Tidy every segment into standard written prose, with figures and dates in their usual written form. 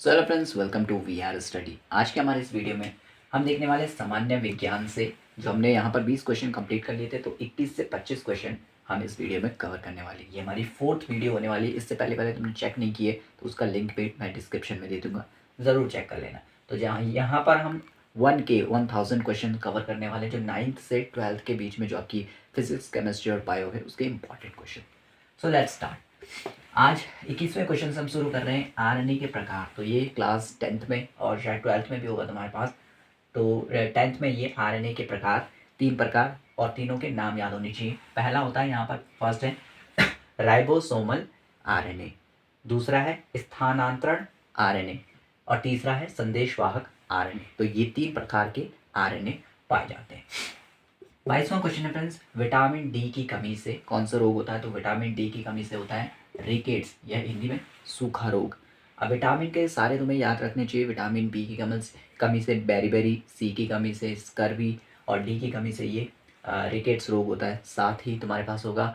So hello friends, welcome to we are study. आज के हमारे इस वीडियो में हम देखने वाले सामान्य विज्ञान से जो हमने यहाँ पर 20 क्वेश्चन कंप्लीट कर लिए थे, तो 21 से 25 क्वेश्चन हम इस वीडियो में कवर करने वाले हैं। ये हमारी 4th वीडियो होने वाली है। इससे पहले तुमने चेक नहीं किए तो उसका लिंक भी मैं डिस्क्रिप्शन में दे दूंगा, ज़रूर चेक कर लेना। तो जहाँ यहाँ पर हम 1000 क्वेश्चन कवर करने वाले हैं, जो 9th से 12th के बीच में जो आपकी फिजिक्स, केमिस्ट्री और बायो है, उसके important question. So let's start. आज 21वें क्वेश्चन से हम शुरू कर रहे हैं आरएनए के प्रकार। तो ये क्लास 10th में और शायद 12th में भी होगा तुम्हारे पास। तो 10th में ये आरएनए के प्रकार, 3 प्रकार, और तीनों के नाम याद होने चाहिए। पहला होता है यहाँ पर, फर्स्ट है राइबोसोमल आरएनए, दूसरा है स्थानांतरण आरएनए, और तीसरा है संदेशवाहक आरएनए। तो ये 3 प्रकार के आरएनए पाए जाते हैं। 22वां क्वेश्चन है फ्रेंड्स, विटामिन डी की कमी से कौन सा रोग होता है? तो विटामिन डी की कमी से होता है रिकेट्स, या हिंदी में सूखा रोग। अब विटामिन के सारे तुम्हें याद रखने चाहिए। विटामिन बी की कमी से बेरीबेरी, सी की कमी से स्कर्वी, और डी की कमी से ये रिकेट्स रोग होता है। साथ ही तुम्हारे पास होगा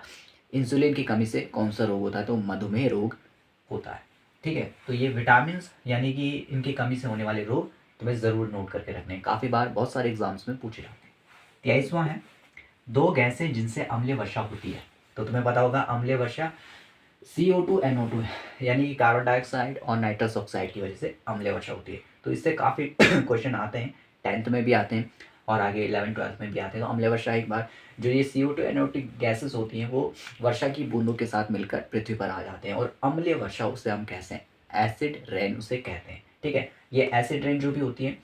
इंसुलिन की कमी से कौन सा रोग होता है? तो मधुमेह रोग होता है। ठीक है, तो ये विटामिन यानी कि इनकी कमी से होने वाले रोग तुम्हें ज़रूर नोट करके रखने हैं, काफ़ी बार बहुत सारे एग्जाम्स में पूछे जाते हैं। 23वां है, 2 गैसें जिनसे अम्लीय वर्षा होती है। तो तुम्हें पता होगा अम्लीय वर्षा CO2 NO2 है, यानी कि कार्बन डाइऑक्साइड और नाइट्रस ऑक्साइड की वजह से अम्लीय वर्षा होती है। तो इससे काफ़ी क्वेश्चन आते हैं, 10th में भी आते हैं और आगे 11th 12th में भी आते हैं। तो अम्लीय वर्षा एक बार जो ये CO2 NO2 गैसेस होती हैं, वो वर्षा की बूंदों के साथ मिलकर पृथ्वी पर आ जाते हैं, और अम्लीय वर्षा उसे हम कहते हैं एसिड रेन उसे कहते हैं। ठीक है, ये एसिड रेन जो भी होती है,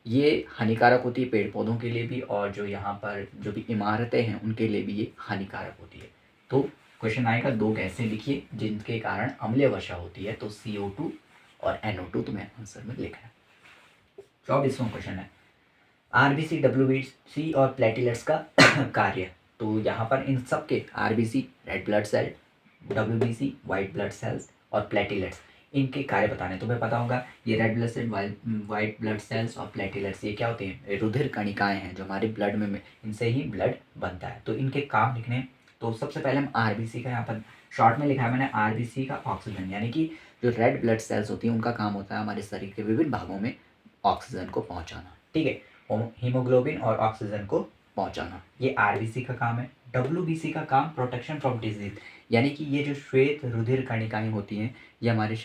ये हानिकारक होती है पेड़ पौधों के लिए भी, और जो यहाँ पर जो भी इमारतें हैं उनके लिए भी ये हानिकारक होती है। तो क्वेश्चन आएगा, 2 गैसें लिखिए जिनके कारण अम्लीय वर्षा होती है। तो CO2 और NO2 तुम्हें आंसर में लिखना है। 24वां क्वेश्चन है, RBC, WBC और प्लेटलेट्स का कार्य। तो यहाँ पर इन सब के RBC red blood cell, WBC white blood cells, और प्लेटलेट्स, इनके कार्य बताने। तुम्हें पता होगा ये red blood cell, white blood cells और प्लेटलेट्स, ये क्या होते हैं? रुधिर कणिकाएं हैं जो हमारे ब्लड में इनसे ही ब्लड बनता है। तो इनके काम लिखने हैं। तो सबसे पहले हम RBC का, यहाँ पर शॉर्ट में लिखा है मैंने, RBC का ऑक्सीजन, यानी कि जो रेड ब्लड सेल्स होती हैं उनका काम होता है हमारे शरीर के विभिन्न भागों में ऑक्सीजन को पहुँचाना। ठीक है, हीमोग्लोबिन और ऑक्सीजन को पहुँचाना, ये RBC का काम है। WBC का काम प्रोटेक्शन फ्रॉम डिजीज, यानी कि ये जो श्वेत रुधिर कणिकाएं होती हैं, ये हमारे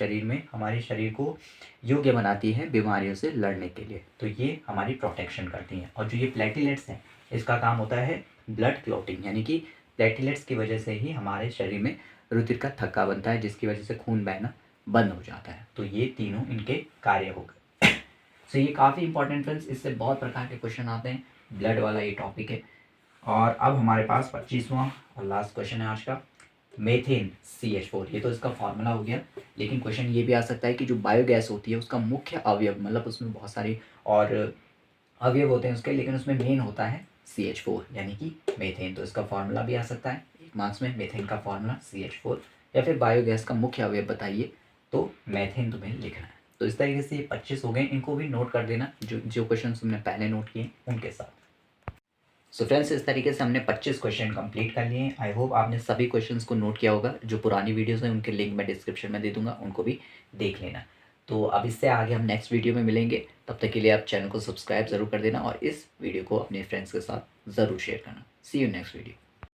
शरीर को योग्य बनाती है बीमारियों से लड़ने के लिए। तो ये हमारी प्रोटेक्शन करती हैं। और जो ये प्लेटलेट्स हैं, इसका काम होता है ब्लड क्लॉटिंग, यानी कि प्लेटलेट्स की वजह से ही हमारे शरीर में रुधिर का थक्का बनता है, जिसकी वजह से खून बहना बंद हो जाता है। तो ये तीनों इनके कार्य हो गए। सो ये काफ़ी इंपॉर्टेंट फ्रेंड्स, इससे बहुत प्रकार के क्वेश्चन आते हैं। ब्लड वाला ये टॉपिक है। और अब हमारे पास 25वां और लास्ट क्वेश्चन है आज का, मेथेन CH4। ये तो इसका फॉर्मूला हो गया, लेकिन क्वेश्चन ये भी आ सकता है कि जो बायोगैस होती है उसका मुख्य अवयव, मतलब उसमें बहुत सारे और अवयव होते हैं उसके, लेकिन उसमें मेन होता है CH4 यानी कि मेथेन। तो इसका फॉर्मूला भी आ सकता है 1 मार्क्स में, मेथेन का फॉर्मूला CH4, या फिर बायोगैस का मुख्य अवयव बताइए, तो मेथेन तुम्हें लिखना है। तो इस तरीके से ये 25 हो गए, इनको भी नोट कर देना जो जो क्वेश्चन तुमने पहले नोट किए उनके साथ। सो फ्रेंड्स, इस तरीके से हमने 25 क्वेश्चन कंप्लीट कर लिए हैं। आई होप आपने सभी क्वेश्चंस को नोट किया होगा। जो पुरानी वीडियोस हैं उनके लिंक मैं डिस्क्रिप्शन में दे दूंगा, उनको भी देख लेना। तो अब इससे आगे हम नेक्स्ट वीडियो में मिलेंगे। तब तक के लिए आप चैनल को सब्सक्राइब ज़रूर कर देना, और इस वीडियो को अपने फ्रेंड्स के साथ ज़रूर शेयर करना। सी यू नेक्स्ट वीडियो।